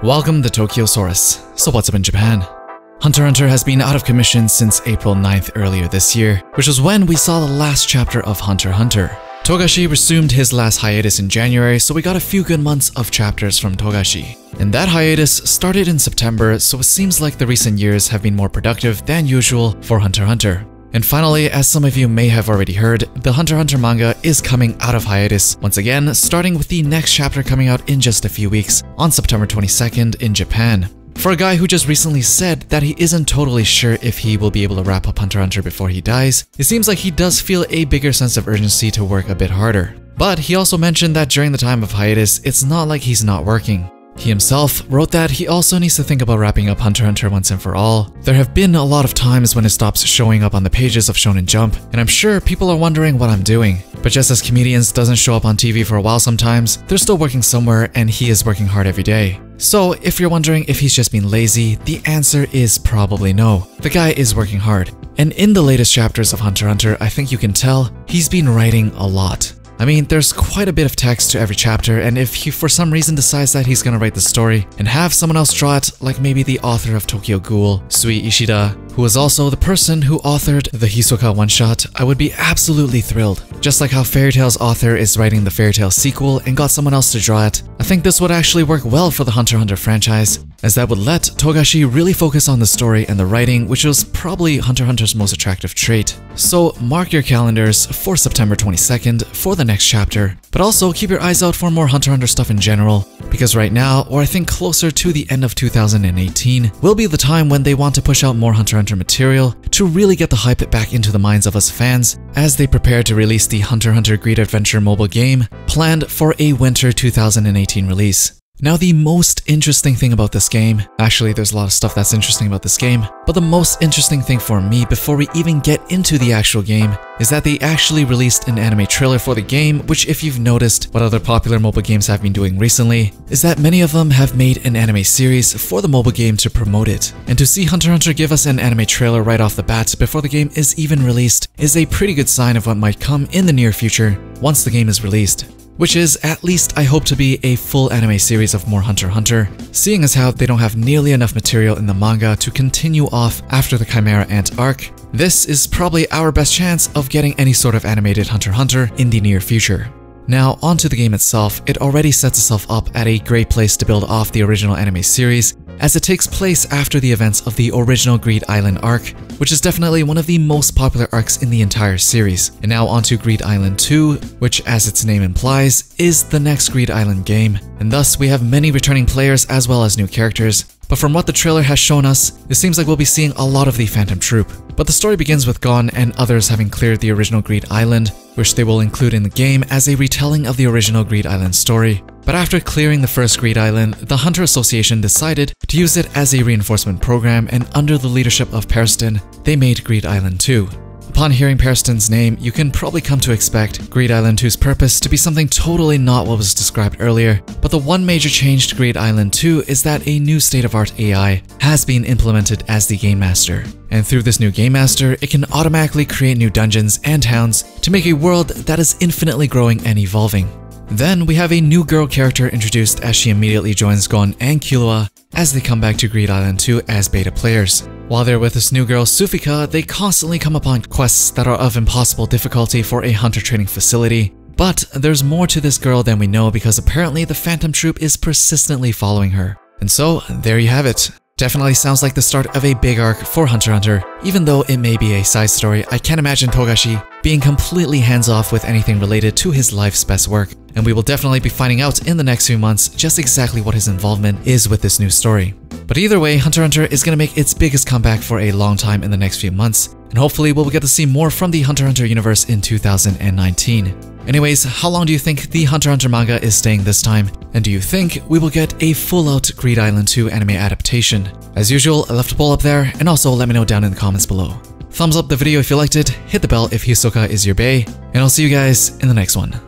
Welcome to Tokyosaurus. So what's up in Japan? Hunter x Hunter has been out of commission since April 9th earlier this year, which was when we saw the last chapter of Hunter x Hunter. Togashi resumed his last hiatus in January, so we got a few good months of chapters from Togashi. And that hiatus started in September, so it seems like the recent years have been more productive than usual for Hunter x Hunter. And finally, as some of you may have already heard, the Hunter x Hunter manga is coming out of hiatus once again, starting with the next chapter coming out in just a few weeks on September 22nd in Japan. For a guy who just recently said that he isn't totally sure if he will be able to wrap up Hunter x Hunter before he dies, it seems like he does feel a bigger sense of urgency to work a bit harder. But he also mentioned that during the time of hiatus, it's not like he's not working. He himself wrote that he also needs to think about wrapping up Hunter x Hunter once and for all. There have been a lot of times when it stops showing up on the pages of Shonen Jump, and I'm sure people are wondering what I'm doing. But just as comedians doesn't show up on TV for a while sometimes, they're still working somewhere and he is working hard every day. So if you're wondering if he's just being lazy, the answer is probably no. The guy is working hard. And in the latest chapters of Hunter x Hunter, I think you can tell he's been writing a lot. I mean, there's quite a bit of text to every chapter, and if he for some reason decides that he's gonna write the story and have someone else draw it, like maybe the author of Tokyo Ghoul, Sui Ishida, who was also the person who authored the Hisoka one-shot, I would be absolutely thrilled. Just like how Fairy Tail's author is writing the Fairy Tail sequel and got someone else to draw it, I think this would actually work well for the Hunter x Hunter franchise, as that would let Togashi really focus on the story and the writing, which was probably Hunter x Hunter's most attractive trait. So mark your calendars for September 22nd for the next chapter, but also keep your eyes out for more Hunter x Hunter stuff in general, because right now, or I think closer to the end of 2018, will be the time when they want to push out more Hunter x Hunter material to really get the hype back into the minds of us fans as they prepare to release the Hunter x Hunter Greed Adventure mobile game planned for a winter 2018 release. Now, the most interesting thing about this game, actually there's a lot of stuff that's interesting about this game, but the most interesting thing for me before we even get into the actual game is that they actually released an anime trailer for the game, which if you've noticed what other popular mobile games have been doing recently, is that many of them have made an anime series for the mobile game to promote it. And to see Hunter x Hunter give us an anime trailer right off the bat before the game is even released is a pretty good sign of what might come in the near future once the game is released. Which is, at least I hope to be, a full anime series of more Hunter x Hunter, seeing as how they don't have nearly enough material in the manga to continue off after the Chimera Ant arc. This is probably our best chance of getting any sort of animated Hunter x Hunter in the near future. Now, onto the game itself, it already sets itself up at a great place to build off the original anime series, as it takes place after the events of the original Greed Island arc, which is definitely one of the most popular arcs in the entire series. And now onto Greed Island 2, which as its name implies, is the next Greed Island game, and thus we have many returning players as well as new characters. But from what the trailer has shown us, it seems like we'll be seeing a lot of the Phantom Troop. But the story begins with Gon and others having cleared the original Greed Island, which they will include in the game as a retelling of the original Greed Island story. But after clearing the first Greed Island, the Hunter Association decided to use it as a reinforcement program, and under the leadership of Periston, they made Greed Island 2. Upon hearing Periston's name, you can probably come to expect Greed Island 2's purpose to be something totally not what was described earlier, but the one major change to Greed Island 2 is that a new state-of-art AI has been implemented as the Game Master. And through this new Game Master, it can automatically create new dungeons and towns to make a world that is infinitely growing and evolving. Then we have a new girl character introduced as she immediately joins Gon and Killua as they come back to Greed Island 2 as beta players. While they're with this new girl Sufika, they constantly come upon quests that are of impossible difficulty for a hunter training facility. But there's more to this girl than we know, because apparently the Phantom Troop is persistently following her. And so, there you have it. Definitely sounds like the start of a big arc for Hunter x Hunter. Even though it may be a side story, I can't imagine Togashi being completely hands-off with anything related to his life's best work, and we will definitely be finding out in the next few months just exactly what his involvement is with this new story. But either way, Hunter x Hunter is going to make its biggest comeback for a long time in the next few months, and hopefully we'll get to see more from the Hunter x Hunter universe in 2019. Anyways, how long do you think the Hunter x Hunter manga is staying this time? And do you think we will get a full-out Greed Island 2 anime adaptation? As usual, I left a poll up there, and also let me know down in the comments below. Thumbs up the video if you liked it, hit the bell if Hisoka is your bae, and I'll see you guys in the next one.